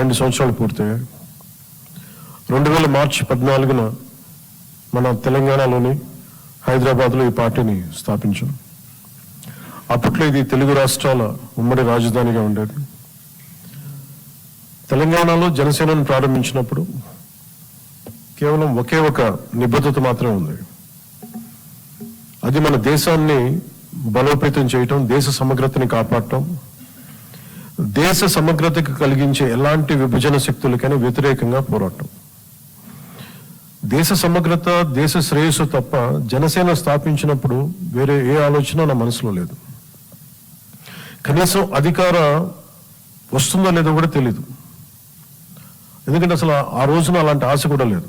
12 సంవత్సరాలు పూర్తయ్యాయి. 2000 మార్చి 14న మన తెలంగాణలోని హైదరాబాద్లో ఈ పార్టీని స్థాపించాం. అప్పట్లో ఇది తెలుగు రాష్ట్రాల ఉమ్మడి రాజధానిగా ఉండేది. తెలంగాణలో జనసేనను ప్రారంభించినప్పుడు కేవలం ఒకే ఒక నిబద్ధత మాత్రమే ఉంది. అది మన దేశాన్ని బలోపేతం చేయటం, దేశ సమగ్రతని కాపాడటం, దేశ సమగ్రతకు కలిగించే ఎలాంటి విభజన శక్తులకైనా వ్యతిరేకంగా పోరాటం. దేశ సమగ్రత, దేశ శ్రేయస్సు తప్ప జనసేన స్థాపించినప్పుడు వేరే ఏ ఆలోచన నా మనసులో లేదు. కనీసం అధికార వస్తుందో లేదో కూడా తెలీదు. ఎందుకంటే అసలు ఆ రోజున అలాంటి ఆశ కూడా లేదు.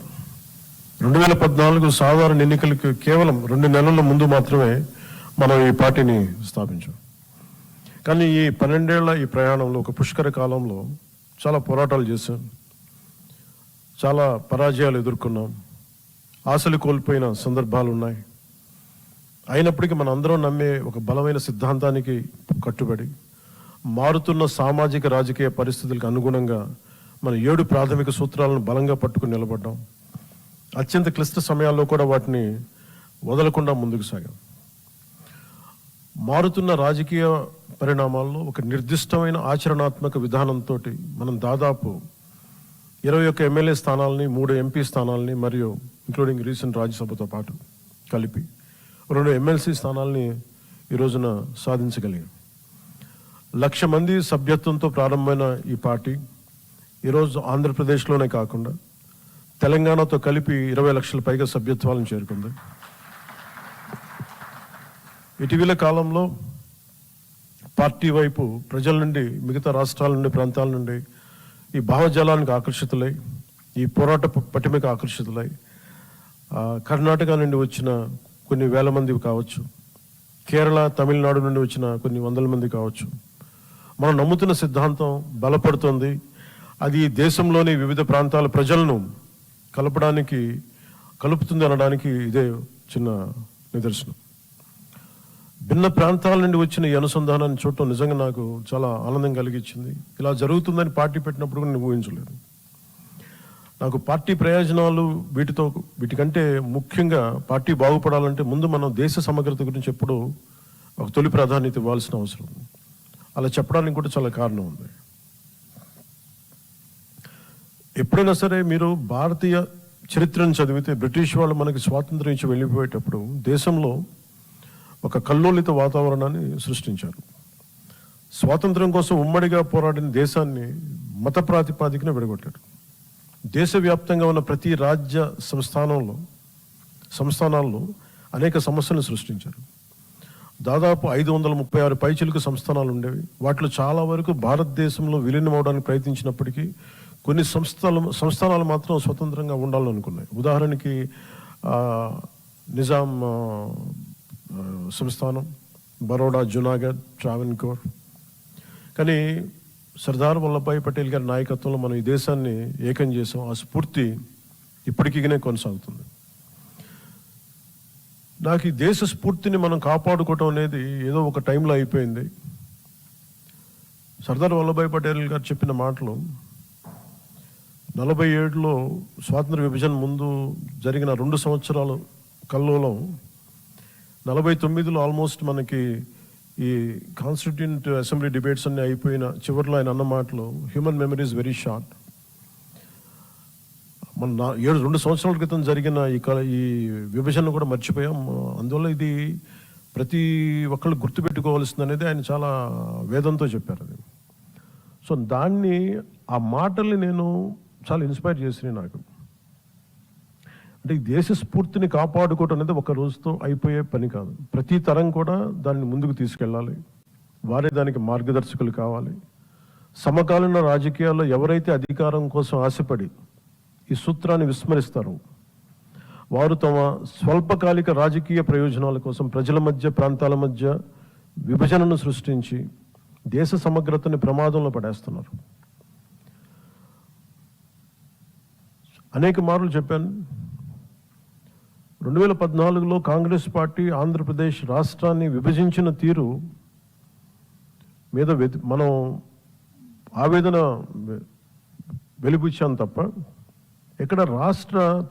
2014 సాధారణ ఎన్నికలకు కేవలం 2 నెలల ముందు మాత్రమే మనం ఈ పార్టీని స్థాపించాం. కానీ ఈ 12 ఏళ్ల ఈ ప్రయాణంలో, ఒక పుష్కర కాలంలో చాలా పోరాటాలు చేశాం, చాలా పరాజయాలు ఎదుర్కొన్నాం, ఆశలు కోల్పోయిన సందర్భాలు ఉన్నాయి. అయినప్పటికీ మన అందరం నమ్మే ఒక బలమైన సిద్ధాంతానికి కట్టుబడి మారుతున్న సామాజిక రాజకీయ పరిస్థితులకు అనుగుణంగా మన 7 ప్రాథమిక సూత్రాలను బలంగా పట్టుకుని నిలబడ్డాం. అత్యంత క్లిష్ట సమయాల్లో కూడా వాటిని వదలకుండా ముందుకు సాగాం. మారుతున్న రాజకీయ పరిణామాల్లో ఒక నిర్దిష్టమైన ఆచరణాత్మక విధానంతో మనం దాదాపు 21 ఎమ్మెల్యే స్థానాలని, 3 ఎంపీ స్థానాలని మరియు ఇంక్లూడింగ్ రీసెంట్ రాజ్యసభతో పాటు కలిపి 2 ఎమ్మెల్సీ స్థానాలని ఈ రోజున సాధించగలిగాం. 1,00,000 మంది సభ్యత్వంతో ప్రారంభమైన ఈ పార్టీ ఈరోజు ఆంధ్రప్రదేశ్లోనే కాకుండా తెలంగాణతో కలిపి 20 లక్షల పైగా సభ్యత్వాలను చేరుకుంది. ఇటీవల కాలంలో పార్టీ వైపు ప్రజల నుండి, మిగతా రాష్ట్రాల నుండి, ప్రాంతాల నుండి ఈ భావజాలానికి ఆకర్షితులై, ఈ పోరాట పటిమకు ఆకర్షితులై కర్ణాటక నుండి వచ్చిన కొన్ని వేల మంది కావచ్చు, కేరళ, తమిళనాడు నుండి వచ్చిన కొన్ని వందల మంది కావచ్చు. మనం నమ్ముతున్న సిద్ధాంతం బలపడుతుంది. అది దేశంలోని వివిధ ప్రాంతాల ప్రజలను కలుపుతుంది అనడానికి ఇదే చిన్న నిదర్శనం. భిన్న ప్రాంతాల నుండి వచ్చిన ఈ అనుసంధానాన్ని చూడటం నిజంగా నాకు చాలా ఆనందం కలిగించింది. ఇలా జరుగుతుందని పార్టీ పెట్టినప్పుడు కూడా నేను ఊహించలేదు. నాకు పార్టీ ప్రయోజనాలు వీటికంటే ముఖ్యంగా పార్టీ బాగుపడాలంటే ముందు మనం దేశ సమగ్రత గురించి ఎప్పుడు ఒక తొలి ప్రాధాన్యత ఇవ్వాల్సిన అవసరం ఉంది. అలా చెప్పడానికి కూడా చాలా కారణం ఉంది. ఎప్పుడైనా సరే మీరు భారతీయ చరిత్రను చదివితే, బ్రిటిష్ వాళ్ళు మనకి స్వాతంత్రం ఇచ్చి వెళ్ళిపోయేటప్పుడు దేశంలో ఒక కల్లోలిత వాతావరణాన్ని సృష్టించారు. స్వాతంత్రం కోసం ఉమ్మడిగా పోరాడిన దేశాన్ని మత ప్రాతిపాదికన విడగొట్టారు. దేశవ్యాప్తంగా ఉన్న ప్రతి రాజ్య సంస్థానాల్లో అనేక సమస్యలను సృష్టించారు. దాదాపు 536 పైచిలుకు సంస్థానాలు ఉండేవి. వాటిలో చాలా వరకు భారతదేశంలో విలీనం అవడానికి ప్రయత్నించినప్పటికీ కొన్ని సంస్థానాలు మాత్రం స్వతంత్రంగా ఉండాలని అనుకున్నాయి. ఉదాహరణకి నిజాం సంస్థానం, బరోడా, జునాగఢ్, ట్రావెన్కోర్. కానీ సర్దార్ వల్లభాయ్ పటేల్ గారి నాయకత్వంలో మనం ఈ దేశాన్ని ఏకం చేసాం. ఆ స్ఫూర్తి ఇప్పటికీనే కొనసాగుతుంది. నాకు ఈ దేశ స్ఫూర్తిని మనం కాపాడుకోవటం అనేది ఏదో ఒక టైంలో అయిపోయింది. సర్దార్ వల్లభాయ్ పటేల్ గారు చెప్పిన మాటలు 47లో స్వాతంత్ర విభజన ముందు జరిగిన 2 సంవత్సరాలు కల్లోలం 49లో ఆల్మోస్ట్ మనకి ఈ కాన్స్టిట్యూంట్ అసెంబ్లీ డిబేట్స్ అన్ని అయిపోయిన చివరిలో ఆయన అన్న మాటలు, human memory is very short. మన 2 సంవత్సరాల క్రితం జరిగిన ఈ విభజన కూడా మర్చిపోయాం. అందువల్ల ఇది ప్రతి ఒక్కళ్ళు గుర్తుపెట్టుకోవాల్సింది అనేది ఆయన చాలా వేదంతో చెప్పారు. అది సో దాన్ని, ఆ మాటల్ని నేను చాలా ఇన్స్పైర్ చేసినాయి నాకు. అంటే ఈ దేశ స్ఫూర్తిని కాపాడుకోవటం అనేది ఒక రోజుతో అయిపోయే పని కాదు. ప్రతి తరం కూడా దాన్ని ముందుకు తీసుకెళ్ళాలి. వారే దానికి మార్గదర్శకులు కావాలి. సమకాలీన రాజకీయాల్లో ఎవరైతే అధికారం కోసం ఆశపడి ఈ సూత్రాన్ని విస్మరిస్తారో వారు తమ స్వల్పకాలిక రాజకీయ ప్రయోజనాల కోసం ప్రజల మధ్య, ప్రాంతాల మధ్య విభజనను సృష్టించి దేశ సమగ్రతని ప్రమాదంలో పడేస్తున్నారు. అనేక మార్లు చెప్పాను. 2014లో కాంగ్రెస్ పార్టీ ఆంధ్రప్రదేశ్ రాష్ట్రాన్ని విభజించిన తీరు మీద మనం ఆవేదన వెలిబుచ్చాను తప్ప ఇక్కడ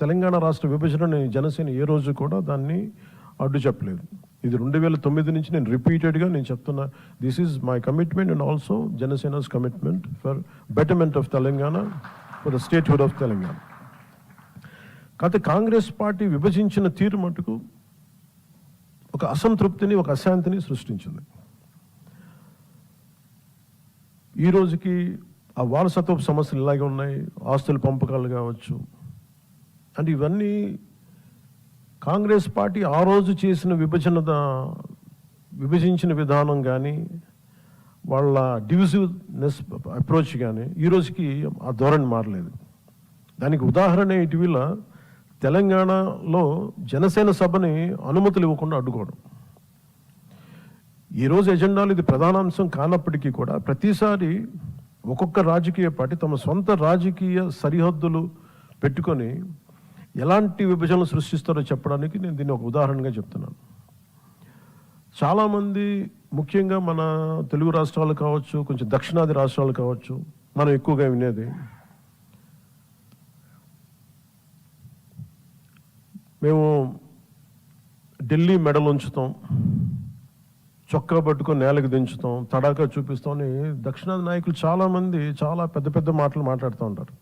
తెలంగాణ రాష్ట్ర విభజన జనసేన ఏ రోజు కూడా దాన్ని అడ్డు చెప్పలేదు. ఇది 2009 నుంచి నేను రిపీటెడ్గా చెప్తున్నా, this is my commitment and also Janasena's commitment for betterment of Telangana, for the statehood of Telangana. కాకపోతే కాంగ్రెస్ పార్టీ విభజించిన తీరు మటుకు ఒక అసంతృప్తిని, ఒక అశాంతిని సృష్టించింది. ఈ రోజుకి ఆ వారసత్వపు సమస్యలు ఇలాగే ఉన్నాయి, ఆస్తుల పంపకాలు కావచ్చు. అంటే ఇవన్నీ కాంగ్రెస్ పార్టీ ఆ రోజు చేసిన విభజించిన విధానం కానీ, వాళ్ళ డివిజివ్నెస్ అప్రోచ్ కానీ ఈ రోజుకి ఆ ధోరణి మారలేదు. దానికి ఉదాహరణ ఇటీవల తెలంగాణలో జనసేన సభని అనుమతులు ఇవ్వకుండా అడ్డుకోవడం. ఈరోజు ఎజెండాలో ఇది ప్రధానాంశం కానప్పటికీ కూడా ప్రతిసారి ఒక్కొక్క రాజకీయ పార్టీ తమ సొంత రాజకీయ సరిహద్దులు పెట్టుకొని ఎలాంటి విభజనలు సృష్టిస్తారో చెప్పడానికి నేను దీన్ని ఒక ఉదాహరణగా చెప్తున్నాను. చాలామంది ముఖ్యంగా మన తెలుగు రాష్ట్రాలు కావచ్చు, కొంచెం దక్షిణాది రాష్ట్రాలు కావచ్చు, మనం ఎక్కువగా వినేది మేము ఢిల్లీ మెడలు ఉంచుతాం, చొక్కా పట్టుకొని నేలకు దించుతాం, తడాకా చూపిస్తాం అని దక్షిణాది నాయకులు చాలామంది చాలా పెద్ద పెద్ద మాటలు మాట్లాడుతూ ఉంటారు.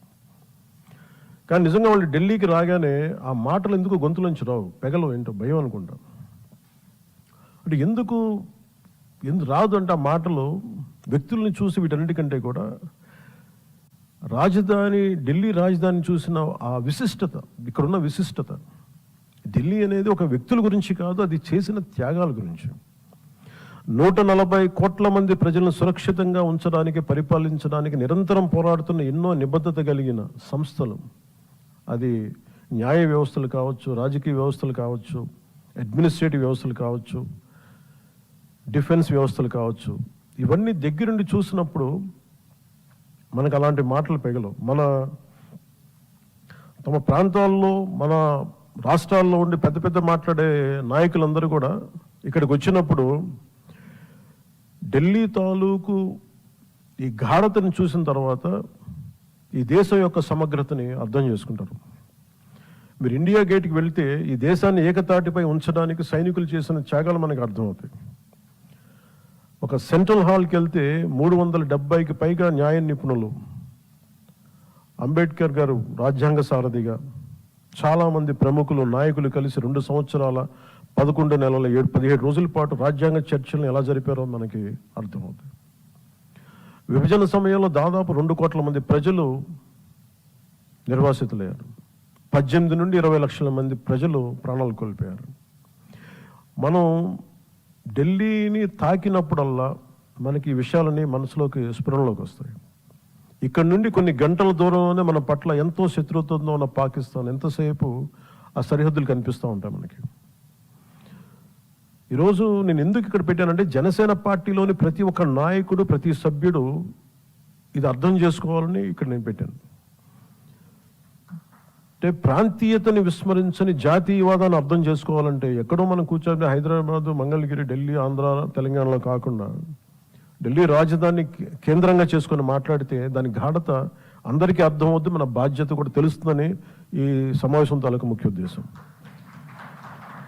కానీ నిజంగా వాళ్ళు ఢిల్లీకి రాగానే ఆ మాటలు ఎందుకు గొంతులోంచి రావు, పెగలు ఏంటో భయం అనుకుంటాం. అంటే ఎందుకు రాదు అంటే ఆ మాటలు వ్యక్తుల్ని చూసి వీటన్నిటికంటే కూడా ఢిల్లీ రాజధాని చూసిన ఆ విశిష్టత, ఇక్కడున్న విశిష్టత, ఢిల్లీ అనేది ఒక వ్యక్తుల గురించి కాదు, అది చేసిన త్యాగాల గురించి. 140 కోట్ల మంది ప్రజలను సురక్షితంగా ఉంచడానికి, పరిపాలించడానికి నిరంతరం పోరాడుతున్న ఎన్నో నిబద్ధత కలిగిన సంస్థలు, అది న్యాయ వ్యవస్థలు కావచ్చు, రాజకీయ వ్యవస్థలు కావచ్చు, అడ్మినిస్ట్రేటివ్ వ్యవస్థలు కావచ్చు, డిఫెన్స్ వ్యవస్థలు కావచ్చు, ఇవన్నీ దగ్గరుండి చూసినప్పుడు మనకు అలాంటి మాటలు పెగలవు. తమ ప్రాంతాల్లో, మన రాష్ట్రాల్లో ఉండి పెద్ద పెద్ద మాట్లాడే నాయకులందరూ కూడా ఇక్కడికి వచ్చినప్పుడు ఢిల్లీ తాలూకు ఈ గాఢతని చూసిన తర్వాత ఈ దేశం యొక్క సమగ్రతని అర్థం చేసుకుంటారు. మీరు ఇండియా గేట్కి వెళ్తే ఈ దేశాన్ని ఏకతాటిపై ఉంచడానికి సైనికులు చేసిన త్యాగాలు మనకు అర్థమవుతాయి. ఒక సెంట్రల్ హాల్కి వెళ్తే 370కి పైగా న్యాయ నిపుణులు, అంబేద్కర్ గారు రాజ్యాంగ సారథిగా, చాలామంది ప్రముఖులు, నాయకులు కలిసి 2 సంవత్సరాల 11 నెలల 17 రోజుల పాటు రాజ్యాంగ చర్చలను ఎలా జరిపారో మనకి అర్థమవుతుంది. విభజన సమయంలో దాదాపు 2 కోట్ల మంది ప్రజలు నిర్వాసితులయ్యారు. 18 నుండి 20 లక్షల మంది ప్రజలు ప్రాణాలు కోల్పోయారు. మనం ఢిల్లీని తాకినప్పుడల్లా మనకి ఈ విషయాలని మనసులోకి స్ఫురణలోకి వస్తాయి. ఇక్కడ నుండి కొన్ని గంటల దూరంలోనే మన పట్ల ఎంతో శత్రుత్వంతో ఉన్న పాకిస్తాన్ ఎంతసేపు ఆ సరిహద్దులు కనిపిస్తూ ఉంటాయి మనకి. ఈరోజు నేను ఎందుకు ఇక్కడ పెట్టానంటే జనసేన పార్టీలోని ప్రతి ఒక్క నాయకుడు, ప్రతి సభ్యుడు ఇది అర్థం చేసుకోవాలని ఇక్కడ నేను పెట్టాను. అంటే ప్రాంతీయతని విస్మరించని జాతీయవాదాన్ని అర్థం చేసుకోవాలంటే ఎక్కడో మనం కూర్చొని హైదరాబాద్, మంగళగిరి, ఢిల్లీ, ఆంధ్ర, తెలంగాణలో కాకుండా ఢిల్లీ రాజధాని కేంద్రంగా చేసుకొని మాట్లాడితే దాని గాఢత అందరికీ అర్థమవుద్ది, మన బాధ్యత కూడా తెలుస్తుందని ఈ సమావేశం తాలూకు ముఖ్య ఉద్దేశం.